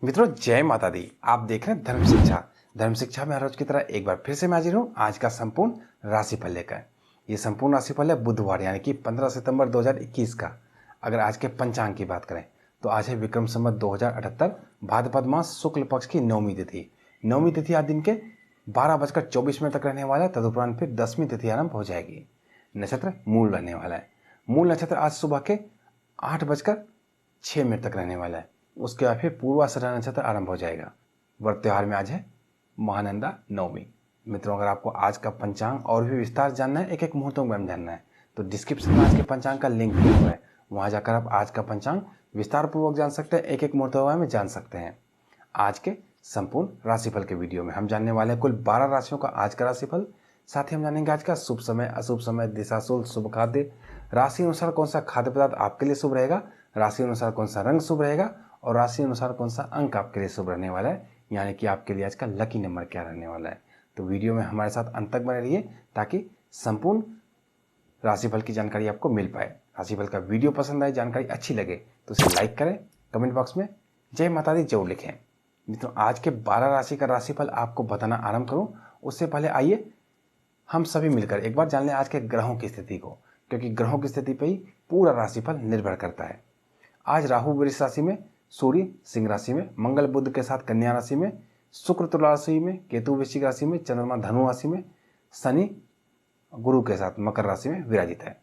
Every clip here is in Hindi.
मित्रों, जय माता दी। आप देख रहे हैं धर्म शिक्षा में हर रोज की तरह एक बार फिर से मैं हाजिर हूँ आज का संपूर्ण राशिफल लेकर। ये संपूर्ण राशिफल है बुधवार यानी कि 15 सितंबर 2021 का। अगर आज के पंचांग की बात करें तो आज है विक्रम संवत 2078 भाद्रपद मास शुक्ल पक्ष की नौवीं तिथि। नौवीं तिथि आज दिन के 12:24 तक रहने वाला है। तदुपरांत फिर 10वीं तिथि आरंभ हो जाएगी। नक्षत्र मूल रहने वाला है। मूल नक्षत्र आज सुबह के 8:06 तक रहने वाला है। उसके बाद फिर पूर्वाषाढ़ा नक्षत्र आरंभ हो जाएगा। व्रत त्यौहार में आज है महानंदा नवमी। मित्रों, अगर आपको आज का पंचांग और भी विस्तार जानना है, एक एक मुहूर्तों के बारे में जानना है, तो डिस्क्रिप्शन में आज के पंचांग का लिंक दिया हुआ है। वहां जाकर आप आज का पंचांग विस्तार पूर्वक जान सकते हैं, एक एक मुहूर्तों के बारे में जान सकते हैं। आज के संपूर्ण राशिफल के वीडियो में हम जानने वाले हैं कुल 12 राशियों का आज का राशिफल। साथ ही हम जानेंगे आज का शुभ समय, अशुभ समय, दिशाशूल, शुभ खाद्य, राशि अनुसार कौन सा खाद्य पदार्थ आपके लिए शुभ रहेगा, राशि अनुसार कौन सा रंग शुभ रहेगा और राशि अनुसार कौन सा अंक आपके लिए शुभ रहने वाला है, यानी कि आपके लिए आज का लकी नंबर क्या रहने वाला है। तो वीडियो में हमारे साथ अंत तक बने रहिए ताकि संपूर्ण राशिफल की जानकारी आपको मिल पाए। राशिफल का वीडियो पसंद आए, जानकारी अच्छी लगे तो उसे लाइक करें, कमेंट बॉक्स में जय माता दी जरूर लिखें। मित्रों, आज के 12 राशि का राशिफल आपको बताना आरंभ करूं उससे पहले आइए हम सभी मिलकर एक बार जान लें आज के ग्रहों की स्थिति को, क्योंकि ग्रहों की स्थिति पर ही पूरा राशिफल निर्भर करता है। आज राहु वृष राशि में, सूर्य सिंह राशि में, मंगल बुध के साथ कन्या राशि में, शुक्र तुला राशि में, केतु वृश्चिक राशि में, चंद्रमा धनु राशि में, शनि गुरु के साथ मकर राशि में विराजित है।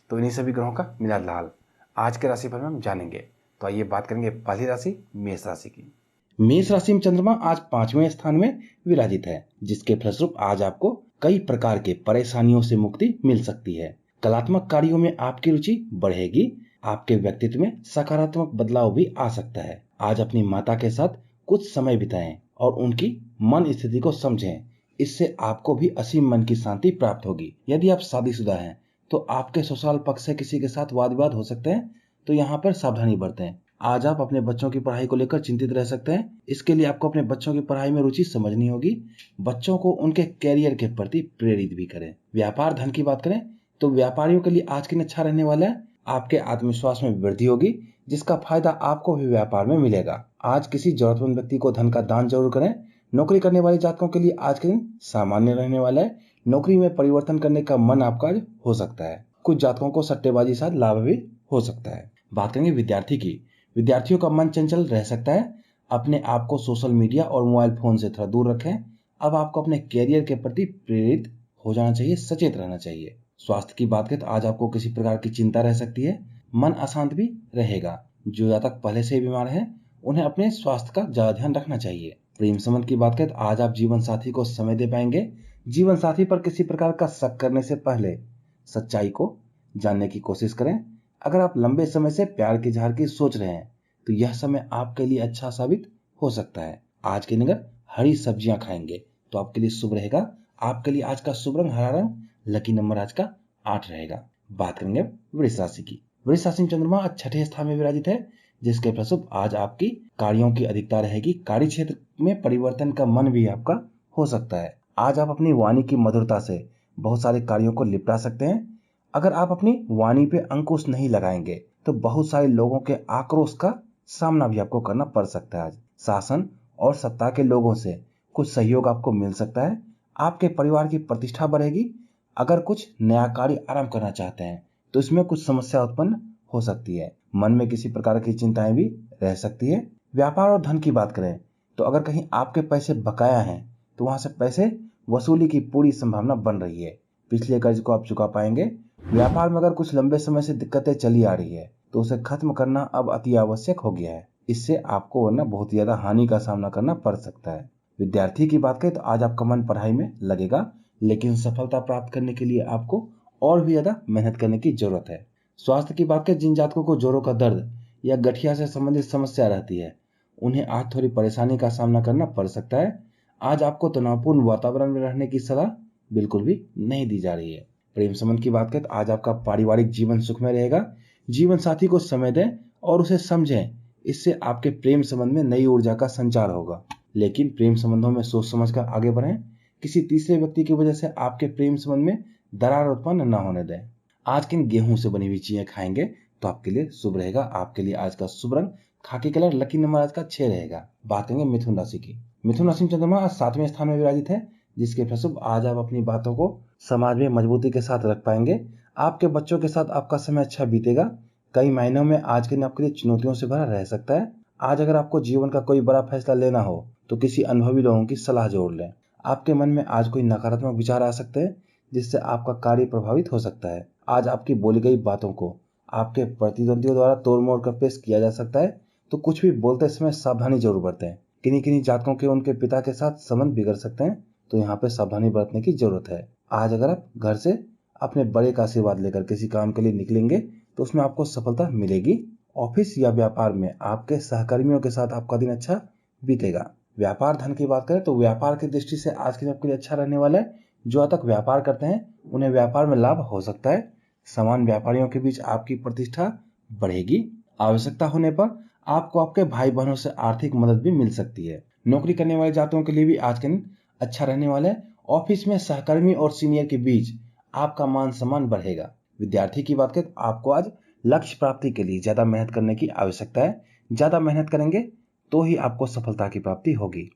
तो इन्हीं सभी ग्रहों का मिला जुलाल आज के राशिफल में हम जानेंगे। तो आइए बात करेंगे पहली राशि मेष राशि की। मेष राशि में चंद्रमा आज 5वें स्थान में विराजित है, जिसके फलस्वरूप आज आपको कई प्रकार के परेशानियों से मुक्ति मिल सकती है। कलात्मक कार्यों में आपकी रुचि बढ़ेगी। आपके व्यक्तित्व में सकारात्मक बदलाव भी आ सकता है। आज अपनी माता के साथ कुछ समय बिताएं और उनकी मन स्थिति को समझें। इससे आपको भी असीम मन की शांति प्राप्त होगी। यदि आप शादीशुदा हैं तो आपके ससुराल पक्ष से किसी के साथ वाद विवाद हो सकते हैं, तो यहाँ पर सावधानी बरतें। आज आप अपने बच्चों की पढ़ाई को लेकर चिंतित रह सकते हैं। इसके लिए आपको अपने बच्चों की पढ़ाई में रुचि समझनी होगी। बच्चों को उनके कैरियर के प्रति प्रेरित भी करें। व्यापार धन की बात करें तो व्यापारियों के लिए आज के दिन अच्छा रहने वाला है। आपके आत्मविश्वास में वृद्धि होगी, जिसका फायदा आपको भी व्यापार में मिलेगा। आज किसी जरूरतमंद व्यक्ति को धन का दान जरूर करें। नौकरी करने वाले जातकों के लिए आज के दिन सामान्य रहने वाला है। नौकरी में परिवर्तन करने का मन आपका आज हो सकता है। कुछ जातकों को सट्टेबाजी साथ लाभ भी हो सकता है। बात करेंगे विद्यार्थी की। विद्यार्थियों का मन चंचल रह सकता है। अपने आप को सोशल मीडिया और मोबाइल फोन से थोड़ा दूर रखें। अब आपको अपने कैरियर के प्रति प्रेरित हो जाना चाहिए, सचेत रहना चाहिए। स्वास्थ्य की बात करें तो आज आपको किसी प्रकार की चिंता रह सकती है। मन अशांत भी रहेगा। जो जातक पहले से ही बीमार हैं, उन्हें अपने स्वास्थ्य का ज्यादा ध्यान रखना चाहिए। प्रेम संबंध की बात करें तो आज आप जीवन साथी को समय दे पाएंगे। जीवन साथी पर किसी प्रकार का शक करने से पहले सच्चाई को जानने की कोशिश करें। अगर आप लंबे समय से प्यार के इजहार की सोच रहे हैं तो यह समय आपके लिए अच्छा साबित हो सकता है। आज के दिन अगर हरी सब्जियां खाएंगे तो आपके लिए शुभ रहेगा। आपके लिए आज का शुभ रंग हरा रंग, लकी नंबर आज का 8 रहेगा। बात करेंगे वृष राशि की। वृष राशि में चंद्रमा आज 6ठे स्थान में विराजित है, जिसके फलस्वरूप आज आपकी कार्यों की अधिकता रहेगी। कार्य क्षेत्र में परिवर्तन का मन भी आपका हो सकता है। आज आप अपनी वाणी की मधुरता से बहुत सारे कार्यों को निपटा सकते हैं। अगर आप अपनी वाणी पे अंकुश नहीं लगाएंगे तो बहुत सारे लोगों के आक्रोश का सामना भी आपको करना पड़ सकता है। आज शासन और सत्ता के लोगों से कुछ सहयोग आपको मिल सकता है। आपके परिवार की प्रतिष्ठा बढ़ेगी। अगर कुछ नया कार्य आरंभ करना चाहते हैं तो इसमें कुछ समस्या उत्पन्न हो सकती है। मन में किसी प्रकार की चिंताएं भी रह सकती है। व्यापार और धन की बात करें तो अगर कहीं आपके पैसे बकाया हैं तो वहां से पैसे वसूली की पूरी संभावना बन रही है। पिछले कर्ज को आप चुका पाएंगे। व्यापार में अगर कुछ लंबे समय से दिक्कतें चली आ रही है तो उसे खत्म करना अब अति आवश्यक हो गया है। इससे आपको वरना बहुत ज्यादा हानि का सामना करना पड़ सकता है। विद्यार्थी की बात करें तो आज आपका मन पढ़ाई में लगेगा, लेकिन सफलता प्राप्त करने के लिए आपको और भी ज्यादा मेहनत करने की जरूरत है। स्वास्थ्य की बात करें, जिन जातकों को जोड़ों का दर्द या गठिया से संबंधित समस्या रहती है, उन्हें आज थोड़ी परेशानी का सामना करना पड़ सकता है। आज आपको तनावपूर्ण वातावरण में रहने की सलाह बिल्कुल भी नहीं दी जा रही है। प्रेम संबंध की बात करें तो आज आपका पारिवारिक जीवन सुखमय रहेगा। जीवन साथी को समय दें और उसे समझें। इससे आपके प्रेम संबंध में नई ऊर्जा का संचार होगा। लेकिन प्रेम संबंधों में सोच समझ कर आगे बढ़ें। किसी तीसरे व्यक्ति की वजह से आपके प्रेम संबंध में दरार उत्पन्न न होने दें। आज किन गेहूं से बनी हुई चीजें खाएंगे तो आपके लिए शुभ रहेगा। आपके लिए आज का शुभ रंग खाकी कलर लकी नंबर आज का 6 रहेगा। बात करेंगे मिथुन राशि की। मिथुन राशि में चंद्रमा आज 7वें स्थान में विराजित है, जिसके फलस्वरूप आज आप अपनी बातों को समाज में मजबूती के साथ रख पाएंगे। आपके बच्चों के साथ आपका समय अच्छा बीतेगा। कई मायनों में आज के दिन आपके लिए चुनौतियों से भरा रह सकता है। आज अगर आपको जीवन का कोई बड़ा फैसला लेना हो तो किसी अनुभवी लोगों की सलाह जोड़ लें। आपके मन में आज कोई नकारात्मक विचार आ सकते हैं, जिससे आपका कार्य प्रभावित हो सकता है। आज आपकी बोली गई बातों को आपके प्रतिद्वंदियों द्वारा तोड़ मोड़ कर पेश किया जा सकता है, तो कुछ भी बोलते समय सावधानी जरूर बरतें। किन्हीं किन्हीं जातकों के उनके पिता के साथ संबंध बिगड़ सकते हैं, तो यहाँ पे सावधानी बरतने की जरूरत है। आज अगर आप घर से अपने बड़े का आशीर्वाद लेकर किसी काम के लिए निकलेंगे तो उसमें आपको सफलता मिलेगी। ऑफिस या व्यापार में आपके सहकर्मियों के साथ आपका दिन अच्छा बीतेगा। व्यापार धन की बात करें तो व्यापार की दृष्टि से आज के दिन आपके लिए अच्छा रहने वाला है। जो आज तक व्यापार करते हैं उन्हें व्यापार में लाभ हो सकता है। समान व्यापारियों के बीच आपकी प्रतिष्ठा बढ़ेगी। आवश्यकता होने पर आपको आपके भाई बहनों से आर्थिक मदद भी मिल सकती है। नौकरी करने वाले जातकों के लिए भी आज के दिन अच्छा रहने वाला है। ऑफिस में सहकर्मी और सीनियर के बीच आपका मान सम्मान बढ़ेगा। विद्यार्थी की बात करें तो आपको आज लक्ष्य प्राप्ति के लिए ज्यादा मेहनत करने की आवश्यकता है। ज्यादा मेहनत करेंगे तो ही आपको सफलता की प्राप्ति होगी।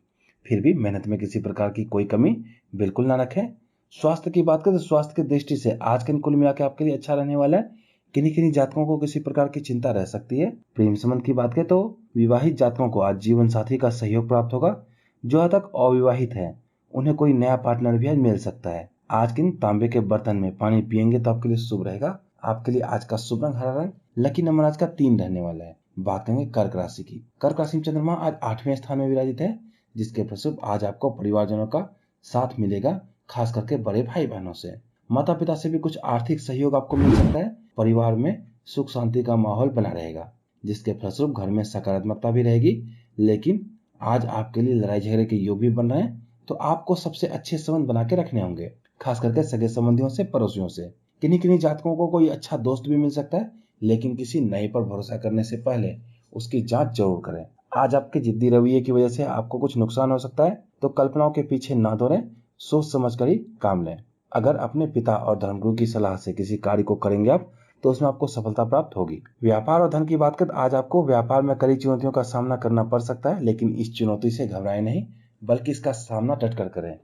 फिर भी मेहनत में किसी प्रकार की कोई कमी बिल्कुल ना रखें। स्वास्थ्य की बात करें तो स्वास्थ्य की दृष्टि से आज के दिन कुल मिला के आपके लिए अच्छा रहने वाला है। किन्हीं किन्हीं जातकों को किसी प्रकार की चिंता रह सकती है। प्रेम संबंध की बात करें तो विवाहित जातकों को आज जीवन साथी का सहयोग प्राप्त होगा। जो आज तक अविवाहित है उन्हें कोई नया पार्टनर भी आज मिल सकता है। आज के दिन तांबे के बर्तन में पानी पिएंगे तो आपके लिए शुभ रहेगा। आपके लिए आज का शुभ रंग हरा रंग। लकी नंबर आज का 3 रहने वाला है। बात करेंगे कर्क राशि की। कर्क राशि में चंद्रमा आज 8वें स्थान में विराजित है, जिसके फलस्वरूप आज आपको परिवारजनों का साथ मिलेगा, खास करके बड़े भाई बहनों से। माता पिता से भी कुछ आर्थिक सहयोग आपको मिल सकता है। परिवार में सुख शांति का माहौल बना रहेगा, जिसके फलस्वरूप घर में सकारात्मकता भी रहेगी। लेकिन आज आपके लिए लड़ाई झगड़े के योग भी बन रहे हैं, तो आपको सबसे अच्छे संबंध बना के रखने होंगे, खास करके सगे संबंधियों से, पड़ोसियों से। किन्हीं किन्हीं जातकों को कोई अच्छा दोस्त भी मिल सकता है, लेकिन किसी नए पर भरोसा करने से पहले उसकी जांच जरूर करें। आज आपके जिद्दी रवैये की वजह से आपको कुछ नुकसान हो सकता है, तो कल्पनाओं के पीछे ना दौड़ें, सोच समझ कर ही काम लें। अगर अपने पिता और धर्मगुरु की सलाह से किसी कार्य को करेंगे आप, तो उसमें आपको सफलता प्राप्त होगी। व्यापार और धन की बात करें, आज आपको व्यापार में कई चुनौतियों का सामना करना पड़ सकता है, लेकिन इस चुनौती से घबराएं नहीं, बल्कि इसका सामना डट कर करें।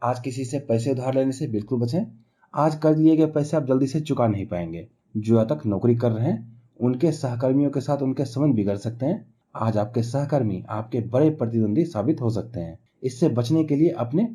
आज किसी से पैसे उधार लेने से बिल्कुल बचें। आज कर्ज लिए गए पैसे आप जल्दी से चुका नहीं पाएंगे। जो आज तक नौकरी कर रहे हैं उनके सहकर्मियों के साथ उनके संबंध बिगड़ सकते हैं। आज आपके सहकर्मी आपके बड़े प्रतिद्वंदी साबित हो सकते हैं। इससे बचने के लिए अपने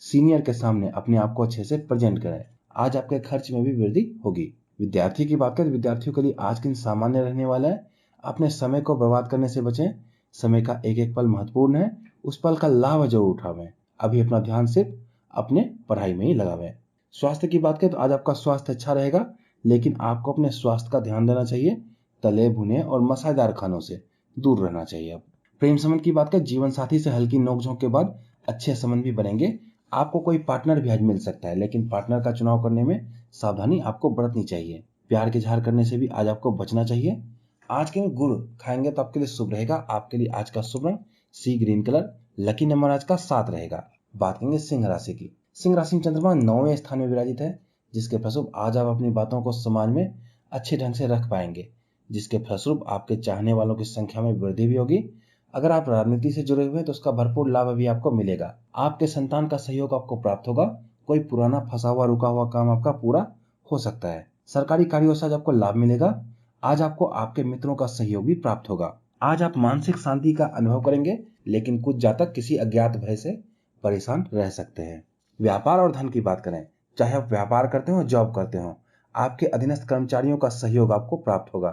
सीनियर के सामने अपने आप को अच्छे से प्रेजेंट करें। आज आपके खर्च में भी वृद्धि होगी। विद्यार्थी की बात करें, विद्यार्थियों के लिए आज के दिन सामान्य रहने वाला है। अपने समय को बर्बाद करने से बचें। समय का एक एक पल महत्वपूर्ण है, उस पल का लाभ जरूर उठावें। अभी अपना ध्यान सिर्फ अपने पढ़ाई में ही लगावें। स्वास्थ्य की बात करें तो आज आपका स्वास्थ्य अच्छा रहेगा, लेकिन आपको अपने स्वास्थ्य का ध्यान देना चाहिए। तले भुने और मसालेदार खानों से दूर रहना चाहिए। प्रेम संबंध की बात करें, जीवन साथी से हल्की नोकझोंक के बाद अच्छे संबंध भी बनेंगे। आपको कोई पार्टनर भी आज मिल सकता है, लेकिन पार्टनर का चुनाव करने में सावधानी आपको बरतनी चाहिए। प्यार के इजहार करने से भी आज आपको बचना चाहिए। आज के दिन गुड़ खाएंगे तो आपके लिए शुभ रहेगा। आपके लिए आज का शुभ रंग सी ग्रीन कलर। लकी नंबर आज का 7 रहेगा। बात करेंगे सिंह राशि की। सिंह राशि में चंद्रमा 9वें स्थान में विराजित है, जिसके फलस्वरूप आज आप अपनी बातों को समाज में अच्छे ढंग से रख पाएंगे, जिसके फलस्वरूप आपके चाहने वालों की संख्या में वृद्धि भी होगी। अगर आप राजनीति से जुड़े हुए हैं तो उसका भरपूर लाभ भी आपको मिलेगा। आपके संतान का सहयोग आपको प्राप्त होगा। कोई पुराना फंसा हुआ रुका हुआ काम आपका पूरा हो सकता है। सरकारी कार्यों से आज आपको लाभ मिलेगा। आज आपको आपके मित्रों का सहयोग भी प्राप्त होगा। आज आप मानसिक शांति का अनुभव करेंगे, लेकिन कुछ जातक किसी अज्ञात भय से परेशान रह सकते हैं। व्यापार और धन की बात करें, चाहे आप व्यापार करते हो जॉब करते हो, आपके अधीनस्थ कर्मचारियों का सहयोग आपको प्राप्त होगा।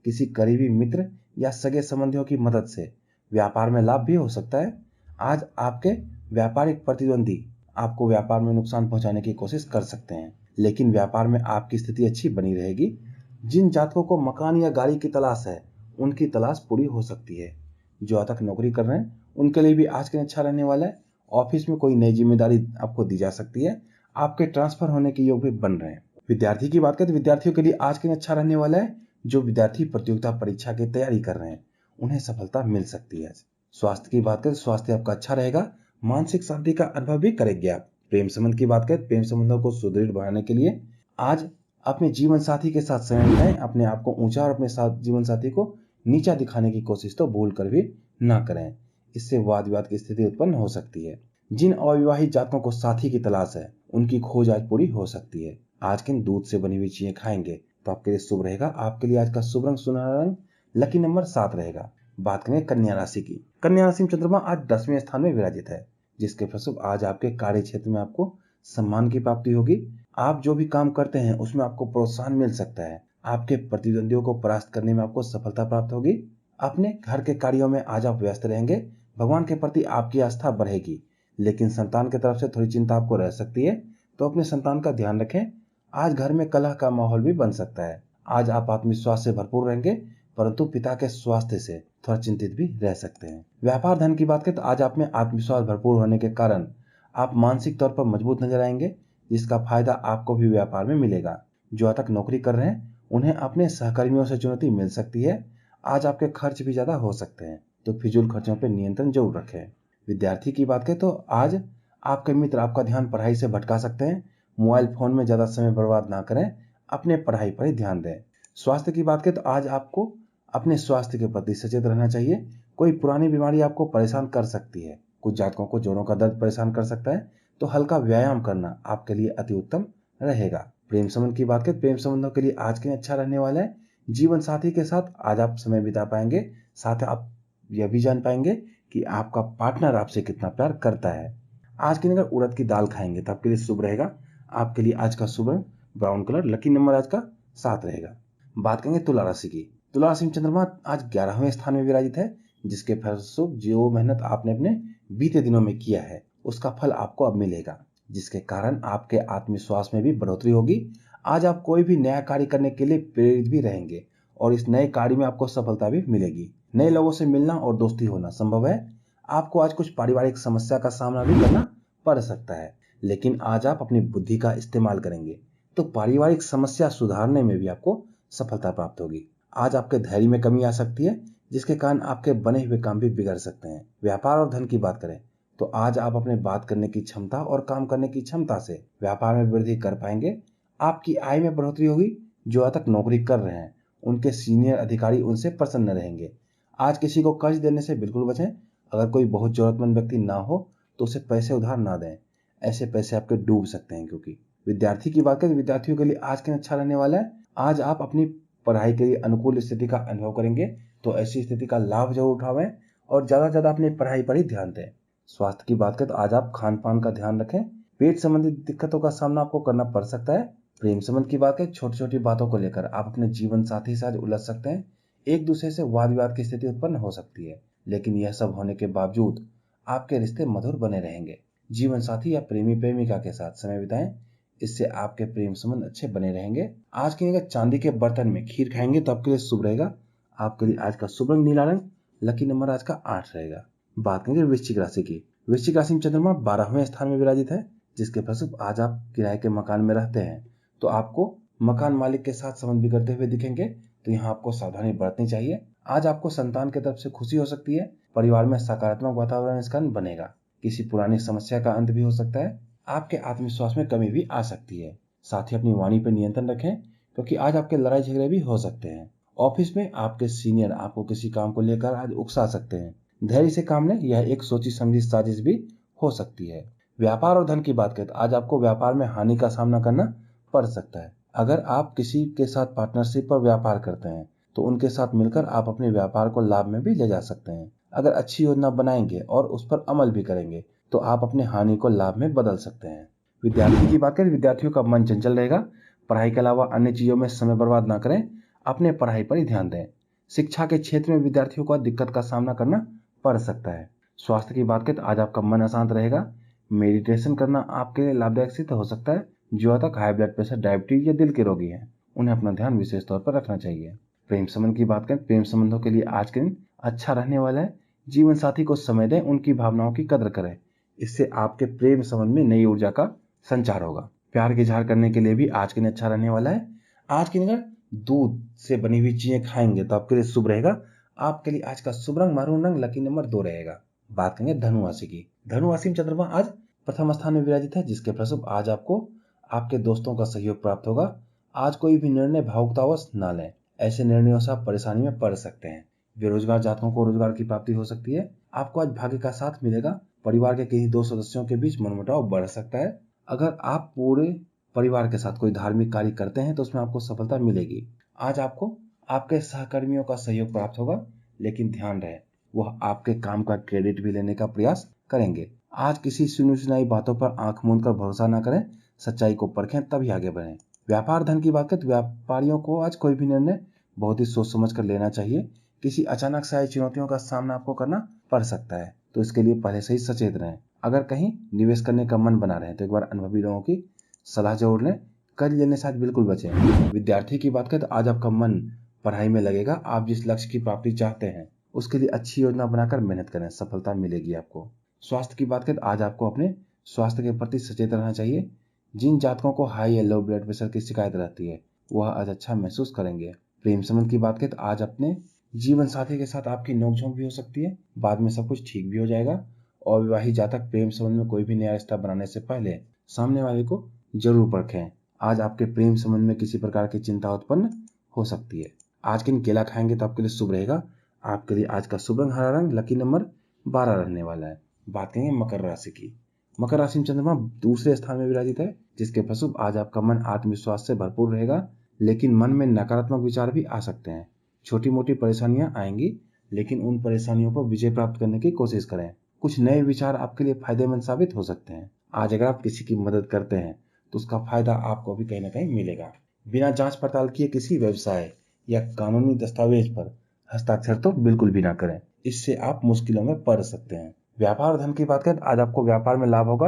किसी करीबी मित्र या सगे संबंधियों की मदद से व्यापार में लाभ भी हो सकता है। आज आपके व्यापारिक प्रतिद्वंदी आपको व्यापार में नुकसान पहुंचाने की कोशिश कर सकते हैं, लेकिन व्यापार में आपकी स्थिति अच्छी बनी रहेगी। जिन जातकों को मकान या गाड़ी की तलाश है, उनकी तलाश पूरी हो सकती है। जो आज तक नौकरी कर रहे हैं उनके लिए भी आज के दिन अच्छा रहने वाला है। ऑफिस में कोई नई जिम्मेदारी आपको दी जा सकती है। आपके ट्रांसफर होने के योग भी बन रहे हैं। विद्यार्थी की बात करें तो विद्यार्थियों के लिए आज के दिन अच्छा रहने वाला है। जो विद्यार्थी प्रतियोगिता परीक्षा की तैयारी कर रहे हैं उन्हें सफलता मिल सकती है। स्वास्थ्य की बात करें, स्वास्थ्य आपका अच्छा रहेगा। मानसिक शांति का अनुभव भी करेंगे आप। प्रेम संबंध की बात करें, प्रेम संबंधों को सुदृढ़ बनाने के लिए आज अपने जीवन साथी के साथ समय बिताएं। अपने आप को ऊंचा और अपने साथ जीवन साथी को नीचा दिखाने की कोशिश तो भूल कर भी ना करें, इससे वाद विवाद की स्थिति उत्पन्न हो सकती है। जिन अविवाहित जातकों को साथी की तलाश है, उनकी खोज आज पूरी हो सकती है। आज किन दूध से बनी हुई चीजें खाएंगे तो आपके लिए शुभ रहेगा। आपके लिए आज का शुभ रंग सुनहरा रंग, लकी नंबर 7 रहेगा। बात करें कन्या राशि की। कन्या राशि में चंद्रमा आज 10वें स्थान में विराजित है, जिसके फलस्वरूप आज आपके कार्य क्षेत्र में आपको सम्मान की प्राप्ति होगी। आप जो भी काम करते हैं उसमें आपको प्रोत्साहन मिल सकता है। आपके प्रतिद्वंदियों को परास्त करने में आपको सफलता प्राप्त होगी। अपने घर के कार्यों में आज आप व्यस्त रहेंगे। भगवान के प्रति आपकी आस्था बढ़ेगी, लेकिन संतान की तरफ से थोड़ी चिंता आपको रह सकती है, तो अपने संतान का ध्यान रखें। आज घर में कलह का माहौल भी बन सकता है। आज आप आत्मविश्वास से भरपूर रहेंगे, परंतु पिता के स्वास्थ्य से थोड़ा चिंतित भी रह सकते हैं। व्यापार धन की बात करें तो आज आप में आत्मविश्वास भरपूर होने के कारण आप मानसिक तौर पर मजबूत नजर आएंगे, जिसका फायदा आपको भी व्यापार में मिलेगा। जो आज तक नौकरी कर रहे हैं उन्हें अपने सहकर्मियों से चुनौती मिल सकती है। आज आपके खर्च भी ज्यादा हो सकते हैं, तो फिजूल खर्चों पर नियंत्रण जरूर रखें। विद्यार्थी की बात करें तो आज आपके मित्र आपका ध्यान पढ़ाई से भटका सकते हैं। मोबाइल फोन में ज्यादा समय बर्बाद ना करें, अपने पढ़ाई पर ही ध्यान दें। स्वास्थ्य की बात करें तो आज आपको अपने स्वास्थ्य के प्रति सचेत रहना चाहिए। कोई पुरानी बीमारी आपको परेशान कर सकती है। कुछ जातकों को जोड़ों का दर्द परेशान कर सकता है, तो हल्का व्यायाम करना आपके लिए अति उत्तम रहेगा। प्रेम संबंध की बात करें, प्रेम संबंधों के लिए आज के दिन अच्छा रहने वाला है। जीवन साथी के साथ आज आप समय बिता पाएंगे। साथ आप यह भी जान पाएंगे कि आपका पार्टनर आपसे कितना प्यार करता है। आज के दिन अगर उड़द की दाल खाएंगे तो आपके लिए शुभ रहेगा। आपके लिए आज का शुभ रंग ब्राउन कलर, लकी नंबर आज का 7 रहेगा। बात करेंगे तुला राशि की। तुला राशि में चंद्रमा आज 11वें स्थान में विराजित है, जिसके फलस्वरूप जो मेहनत आपने अपने बीते दिनों में किया है उसका फल आपको अब मिलेगा, जिसके कारण आपके आत्मविश्वास में भी बढ़ोतरी होगी। आज आप कोई भी नया कार्य करने के लिए प्रेरित भी रहेंगे और इस नए कार्य में आपको सफलता भी मिलेगी। नए लोगों से मिलना और दोस्ती होना संभव है। आपको आज कुछ पारिवारिक समस्या का सामना भी करना पड़ सकता है, लेकिन आज आप अपनी बुद्धि का इस्तेमाल करेंगे तो पारिवारिक समस्या सुधारने में भी आपको सफलता प्राप्त होगी। आज आपके धैर्य में कमी आ सकती है, जिसके कारण आपके बने हुए काम भी बिगड़ सकते हैं। व्यापार और धन की बात करें तो आज आप अपने बात करने की क्षमता और काम करने की क्षमता से व्यापार में वृद्धि कर पाएंगे। आपकी आय में बढ़ोतरी होगी। जो आज तक नौकरी कर रहे हैं उनके सीनियर अधिकारी उनसे प्रसन्न रहेंगे। आज किसी को कर्ज देने से बिल्कुल बचें। अगर कोई बहुत जरूरतमंद व्यक्ति ना हो तो उसे पैसे उधार ना दें, ऐसे पैसे आपके डूब सकते हैं। क्योंकि विद्यार्थी की बात करें, विद्यार्थियों के लिए आज के दिन अच्छा रहने वाला है। आज आप अपनी पढ़ाई के लिए अनुकूल स्थिति का अनुभव करेंगे, तो ऐसी स्थिति का लाभ जरूर उठावें और ज्यादा से ज्यादा अपनी पढ़ाई पर ही ध्यान दें। स्वास्थ्य की बात करें तो आज आप खान पान का ध्यान रखें। पेट संबंधित दिक्कतों का सामना आपको करना पड़ सकता है। प्रेम संबंध की बात करें, छोटी छोटी बातों को लेकर आप अपने जीवन साथी से आज उलझ सकते हैं। एक दूसरे से वाद विवाद की स्थिति उत्पन्न हो सकती है, लेकिन यह सब होने के बावजूद आपके रिश्ते मधुर बने रहेंगे। जीवन साथी या प्रेमी प्रेमिका के साथ समय बिताएं, इससे आपके प्रेम संबंध अच्छे बने रहेंगे। आज की अगर चांदी के बर्तन में खीर खाएंगे तो आपके लिए शुभ रहेगा। आपके लिए आज का शुभ रंग नीला रंग, लकी नंबर आज का 8 रहेगा। बात करेंगे वृश्चिक राशि की। वृश्चिक राशि में चंद्रमा 12वें स्थान में विराजित है, जिसके फलस्वरूप आज आप किराए के मकान में रहते हैं तो आपको मकान मालिक के साथ संबंध बिगड़ते हुए दिखेंगे, तो यहाँ आपको सावधानी बरतनी चाहिए। आज आपको संतान की तरफ से खुशी हो सकती है। परिवार में सकारात्मक वातावरण इस कारण बनेगा। किसी पुरानी समस्या का अंत भी हो सकता है। आपके आत्मविश्वास में कमी भी आ सकती है। साथ ही अपनी वाणी पर नियंत्रण रखें, क्योंकि आज आपके लड़ाई झगड़े भी हो सकते हैं। ऑफिस में आपके सीनियर आपको किसी काम को लेकर आज उकसा सकते हैं। धैर्य से काम लें, यह एक सोची समझी साजिश भी हो सकती है। व्यापार और धन की बात करें तो आज आपको व्यापार में हानि का सामना करना पड़ सकता है। अगर आप किसी के साथ पार्टनरशिप पर व्यापार करते हैं तो उनके साथ मिलकर आप अपने व्यापार को लाभ में भी ले जा सकते हैं। अगर अच्छी योजना बनाएंगे और उस पर अमल भी करेंगे तो आप अपने हानि को लाभ में बदल सकते हैं। विद्यार्थी की बात करें, विद्यार्थियों का मन चंचल रहेगा। पढ़ाई के अलावा अन्य चीजों में समय बर्बाद ना करें, अपने पढ़ाई पर ही ध्यान दें। शिक्षा के क्षेत्र में विद्यार्थियों को दिक्कत का सामना करना पड़ सकता है। स्वास्थ्य की बात करें तो आज आपका मन अशांत रहेगा। मेडिटेशन करना आपके लिए लाभदायक सिद्ध हो सकता है। जो तक हाई ब्लड प्रेशर, डायबिटीज या दिल के रोगी हैं उन्हें अपना ध्यान विशेष तौर पर रखना चाहिए। प्रेम संबंध की बात करें, प्रेम संबंधों के लिए आज के दिन अच्छा रहने वाला है। जीवन साथी को समय दें, उनकी भावनाओं की कदर करें, इससे आपके प्रेम संबंध में नई ऊर्जा का संचार होगा। प्यार की इजहार करने के लिए भी आज के दिन अच्छा रहने वाला है। आज के दिन अगर दूध से बनी हुई चीजें खाएंगे तो आपके लिए शुभ रहेगा। आपके लिए आज का शुभ रंग मैरून रंग, लकी नंबर 2 रहेगा। बात करेंगे धनु राशि की। धनु राशि में चंद्रमा आज प्रथम स्थान में विराजित है, जिसके फलस्वरूप आज आपको आपके दोस्तों का सहयोग प्राप्त होगा। आज कोई भी निर्णय भावुकतावश ना लें, ऐसे निर्णयों से आप परेशानी में पड़ सकते हैं। बेरोजगार जातकों को रोजगार की प्राप्ति हो सकती है। आपको आज भाग्य का साथ मिलेगा। परिवार के किसी दो सदस्यों के बीच मनमुटाव बढ़ सकता है। अगर आप पूरे परिवार के साथ कोई धार्मिक कार्य करते हैं तो उसमें आपको सफलता मिलेगी। आज आपको आपके सहकर्मियों का सहयोग प्राप्त होगा, लेकिन ध्यान रहे वह आपके काम का क्रेडिट भी लेने का प्रयास करेंगे। आज किसी सुनी सुनाई बातों पर आंख मूंद कर भरोसा न करें, सच्चाई को परखें तभी आगे बढ़ें। व्यापार धन की बात करें तो व्यापारियों को आज कोई भी निर्णय बहुत ही सोच समझ कर लेना चाहिए। किसी अचानक से आई चुनौतियों का सामना आपको करना पड़ सकता है, तो इसके लिए पहले से ही सचेत रहें। अगर कहीं निवेश करने का मन बना रहे तो एक बार अनुभवी लोगों की सलाह जरूर लें। कर्ज लेने से आज बिल्कुल बचें। विद्यार्थी की बात करें तो आज आपका मन पढ़ाई में लगेगा। आप जिस लक्ष्य की प्राप्ति चाहते हैं उसके लिए अच्छी योजना बनाकर मेहनत करें, सफलता मिलेगी आपको। स्वास्थ्य की बात करें तो आज आपको अपने स्वास्थ्य के प्रति सचेत रहना चाहिए। जिन जातकों को हाई या लो ब्लड प्रेशर की शिकायत रहती है वह आज अच्छा महसूस करेंगे। प्रेम संबंध की बात करें तो आज अपने जीवन साथी के साथ आपकी नोकझोंक भी हो सकती है, बाद में सब कुछ ठीक भी हो जाएगा। और विवाहित जातक प्रेम संबंध में कोई भी नया रिश्ता बनाने से पहले सामने वाले को जरूर परखें। आज आपके प्रेम संबंध में किसी प्रकार की चिंता उत्पन्न हो सकती है। आज किन केला खाएंगे तो आपके लिए शुभ रहेगा। आपके लिए आज का शुभ रंग हरा रंग, लकी नंबर 12 रहने वाला है। बात करेंगे मकर राशि की। मकर राशि में चंद्रमा दूसरे स्थान में विराजित है, जिसके फलस्वरूप आज आपका मन आत्मविश्वास से भरपूर रहेगा, लेकिन मन में नकारात्मक विचार भी आ सकते हैं। छोटी मोटी परेशानियां आएंगी, लेकिन उन परेशानियों पर विजय प्राप्त करने की कोशिश करें। कुछ नए विचार आपके लिए फायदेमंद साबित हो सकते हैं। आज अगर आप किसी की मदद करते हैं तो उसका फायदा आपको भी कहीं ना कहीं मिलेगा। बिना जांच पड़ताल किए किसी व्यवसाय या कानूनी दस्तावेज पर हस्ताक्षर तो बिल्कुल भी ना करें, इससे आप मुश्किलों में पड़ सकते हैं। व्यापार धन की बात करें आज आपको व्यापार में लाभ होगा।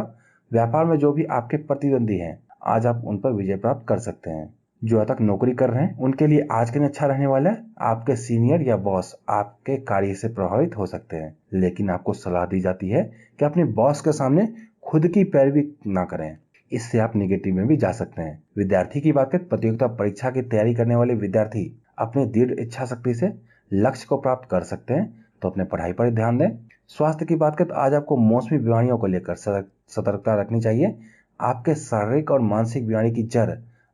व्यापार में जो भी आपके प्रतिद्वंदी हैं आज आप उन पर विजय प्राप्त कर सकते हैं। जो अब तक नौकरी कर रहे हैं उनके लिए आज के दिन अच्छा रहने वाला है। आपके सीनियर या बॉस आपके कार्य से प्रभावित हो सकते हैं, लेकिन आपको सलाह दी जाती है कि अपने बॉस के सामने खुद की पैरवी ना करें, इससे आप निगेटिव में भी जा सकते हैं। विद्यार्थी की बात करें, प्रतियोगिता परीक्षा की तैयारी करने वाले विद्यार्थी अपने दृढ़ इच्छा शक्ति से लक्ष्य को प्राप्त कर सकते हैं, तो अपने पढ़ाई पर ध्यान दें। स्वास्थ्य की बात करें तो आज आपको मौसमी बीमारियों को लेकर सतर्कता रखनी चाहिए। आपके शारीरिक और मानसिक बीमारी की जड़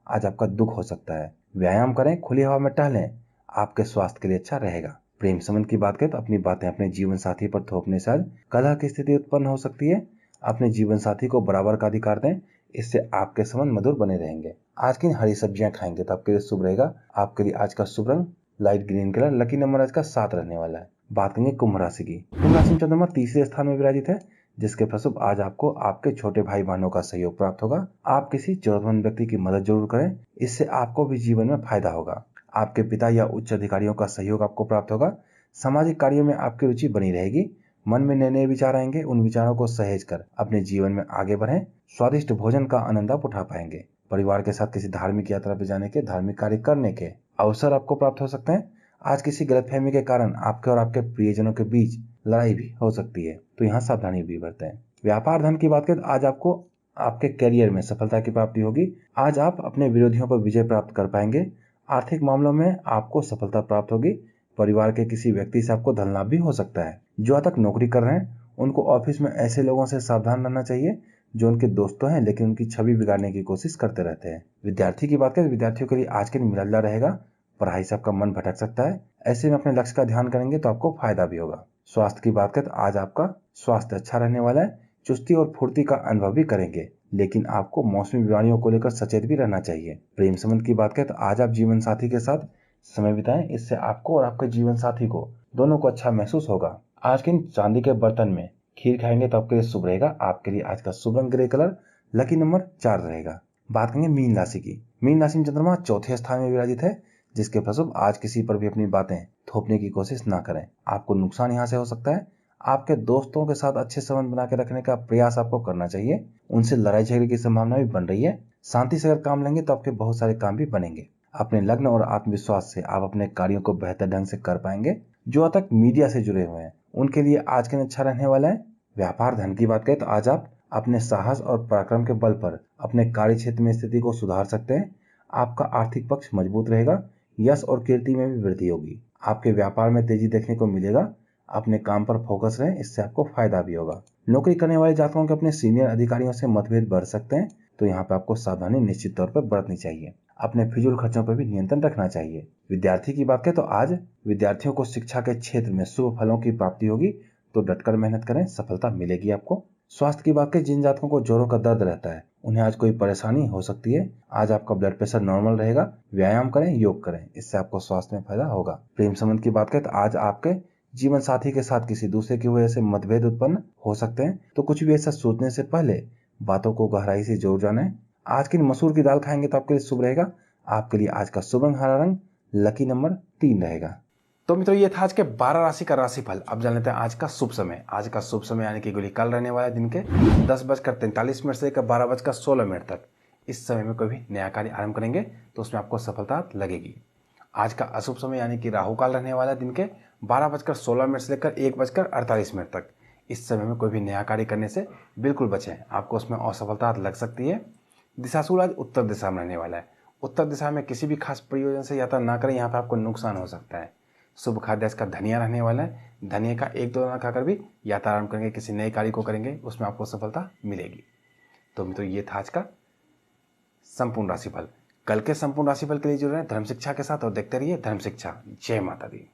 आज आपका दुख हो सकता है। व्यायाम करें, खुली हवा में टहलें, आपके स्वास्थ्य के लिए अच्छा रहेगा। प्रेम संबंध की बात करें तो अपनी बातें अपने जीवन साथी पर थोपने से आज कलह की स्थिति उत्पन्न हो सकती है। अपने जीवन साथी को बराबर का अधिकार दें, इससे आपके संबंध मधुर बने रहेंगे। आज की हरी सब्जियां खाएंगे तो आपके लिए शुभ रहेगा। आपके लिए आज का शुभ रंग light green colour, lucky number आज का 7 रहने वाला है। बात करेंगे कुंभ राशि की। कुंभ राशि में चंद्रमा तीसरे स्थान में विराजित है, जिसके फलस्वरूप आज आपको आपके छोटे भाई बहनों का सहयोग प्राप्त होगा। आप किसी जरूरतमंद व्यक्ति की मदद जरूर करें, इससे आपको भी जीवन में फायदा होगा। आपके पिता या उच्च अधिकारियों का सहयोग आपको प्राप्त होगा। सामाजिक कार्यों में आपकी रुचि बनी रहेगी। मन में नए नए विचार आएंगे, उन विचारों को सहेज कर अपने जीवन में आगे बढ़ें। स्वादिष्ट भोजन का आनंद आप उठा पाएंगे। परिवार के साथ किसी धार्मिक यात्रा पर जाने के, धार्मिक कार्य करने के अवसर आपको प्राप्त हो सकते हैं। आज किसी गलतफहमी के कारण आपके और आपके प्रियजनों के बीच लड़ाई भी हो सकती है, तो यहाँ सावधानी भी बरतें। व्यापार धन की बात करें तो आज आपको आपके करियर में सफलता की प्राप्ति होगी। आज आप अपने विरोधियों पर विजय प्राप्त कर पाएंगे। आर्थिक मामलों में आपको सफलता प्राप्त होगी। परिवार के किसी व्यक्ति से आपको धन लाभ भी हो सकता है। जो अब तक नौकरी कर रहे हैं उनको ऑफिस में ऐसे लोगों से सावधान रहना चाहिए जो उनके दोस्तों हैं लेकिन उनकी छवि बिगाड़ने की कोशिश करते रहते हैं। विद्यार्थी की बात करें, विद्यार्थियों के लिए आज के दिन मिला रहेगा। पढ़ाई से आपका मन भटक सकता है, ऐसे में अपने लक्ष्य का ध्यान करेंगे तो आपको फायदा भी होगा। स्वास्थ्य की बात करें तो आज आपका स्वास्थ्य अच्छा रहने वाला है। चुस्ती और फुर्ती का अनुभव भी करेंगे, लेकिन आपको मौसमी बीमारियों को लेकर सचेत भी रहना चाहिए। प्रेम संबंध की बात करें तो आज आप जीवन साथी के साथ समय बिताएं, इससे आपको और आपके जीवन साथी को दोनों को अच्छा महसूस होगा। आज के चांदी के बर्तन में खीर खाएंगे तो आपके लिए शुभ रहेगा। आपके लिए आज का शुभ रंग ग्रे कलर, लकी नंबर 4 रहेगा। बात करेंगे मीन राशि की। मीन राशि में चंद्रमा चौथे स्थान में विराजित है, जिसके फलस्वरूप आज किसी पर भी अपनी बातें थोपने की कोशिश ना करें। आपको नुकसान यहाँ से हो सकता है। आपके दोस्तों के साथ अच्छे संबंध बना के रखने का प्रयास आपको करना चाहिए। उनसे लड़ाई झगड़े की संभावना भी बन रही है। शांति से अगर काम लेंगे तो आपके बहुत सारे काम भी बनेंगे। अपने लग्न और आत्मविश्वास से आप अपने कार्यों को बेहतर ढंग से कर पाएंगे। जो अब तक मीडिया से जुड़े हुए हैं उनके लिए आज के दिन अच्छा रहने वाला है। व्यापार धन की बात करें तो आज आप अपने साहस और पराक्रम के बल पर अपने कार्य क्षेत्र में स्थिति को सुधार सकते हैं। आपका आर्थिक पक्ष मजबूत रहेगा। यश और कीर्ति में भी वृद्धि होगी। आपके व्यापार में तेजी देखने को मिलेगा। अपने काम पर फोकस रहें, इससे आपको फायदा भी होगा। नौकरी करने वाले जातकों के अपने सीनियर अधिकारियों से मतभेद बढ़ सकते हैं, तो यहाँ पे आपको सावधानी निश्चित तौर पर बरतनी चाहिए। अपने फिजूल खर्चों पर भी नियंत्रण रखना चाहिए। विद्यार्थी की बात करें तो आज विद्यार्थियों को शिक्षा के क्षेत्र में शुभ फलों की प्राप्ति होगी, तो डटकर मेहनत करें, सफलता मिलेगी आपको। स्वास्थ्य की बात करें, जिन जातकों को जोड़ों का दर्द रहता है उन्हें आज कोई परेशानी हो सकती है। आज आपका ब्लड प्रेशर नॉर्मल रहेगा। व्यायाम करें, योग करें, इससे आपको स्वास्थ्य में फायदा होगा। प्रेम संबंध की बात करें तो आज आपके जीवन साथी के साथ किसी दूसरे की वजह से मतभेद उत्पन्न हो सकते हैं, तो कुछ भी ऐसा सोचने से पहले बातों को गहराई से जोड़ जाने। आज की मसूर की दाल खाएंगे तो आपके लिए शुभ रहेगा। आपके लिए आज का शुभ रंग हरा रंग, लकी नंबर 3 रहेगा। तो मित्रों, ये था आज के 12 राशि का राशिफल। अब जान लेते हैं आज का शुभ समय। आज का शुभ समय यानी कि गुली कल रहने वाला है दिन के 10:43 से लेकर 12:16 तक। इस समय में कोई भी नया कार्य आरंभ करेंगे तो उसमें आपको सफलता लगेगी। आज का अशुभ समय यानी कि राहु काल रहने वाला है दिन के 12:16 से लेकर 1:48 तक। इस समय में कोई भी नया कार्य करने से बिल्कुल बचें, आपको उसमें असफलता लग सकती है। दिशाशूल आज उत्तर दिशा में रहने वाला है। उत्तर दिशा में किसी भी खास प्रयोजन से यात्रा ना करें, यहाँ पर आपको नुकसान हो सकता है। शुभ खाद्य इसका धनिया रहने वाला है। धनिया का 1-2 दाना खाकर भी यात्रा आरंभ करेंगे, किसी नए कार्य को करेंगे, उसमें आपको सफलता मिलेगी। तो मित्रों, ये था आज का संपूर्ण राशिफल। कल के संपूर्ण राशिफल के लिए जुड़े रहें धर्म शिक्षा के साथ और देखते रहिए धर्म शिक्षा। जय माता दी।